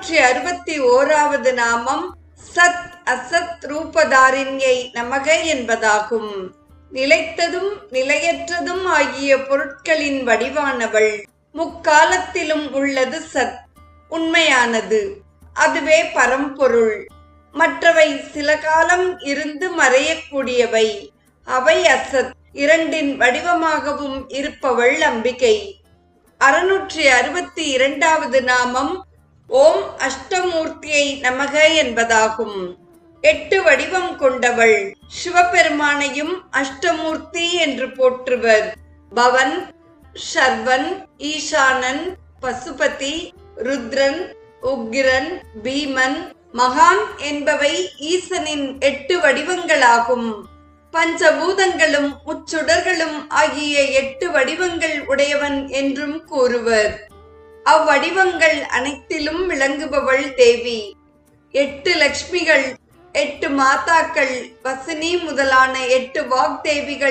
661வது நாமம் சத் அசத் ரூபதாரிண்யை நமக என்பதாகும். நிலைத்ததும் நிலையற்றதும் ஆகிய பொருட்களின் வடிவானவள். முக்காலத்திலும் உள்ளது சத், உண்மையானது. அதுவே பரம்பொருள். மற்றவை சில காலம் இருந்து மறையக்கூடியவை. அவை அசத். இரண்டின் வடிவமாகவும் இருப்பவள் அம்பிகை. 662வது நாமம் ஓம் அஷ்டமூர்த்தியை நமக என்பதாகும். 8 வடிவம் கொண்டவள். சிவபெருமானையும் அஷ்டமூர்த்தி என்று போற்றுவர். பவன், ஷர்வன், ஈசானன், பசுபதி, ருத்ரன், உக்கிரன், பீமன், மகான் என்பவை ஈசனின் 8 வடிவங்களாகும். பஞ்சபூதங்களும் முச்சுடர்களும் ஆகிய 8 வடிவங்கள் உடையவன் என்றும் கூறுவர். அவ்வடிவங்கள் அனைத்திலும் விளங்குபவள் தேவி. 8 லட்சுமிகள், 8 மாதாக்கள், வசினி முதலான 8 வாக்தேவிகள்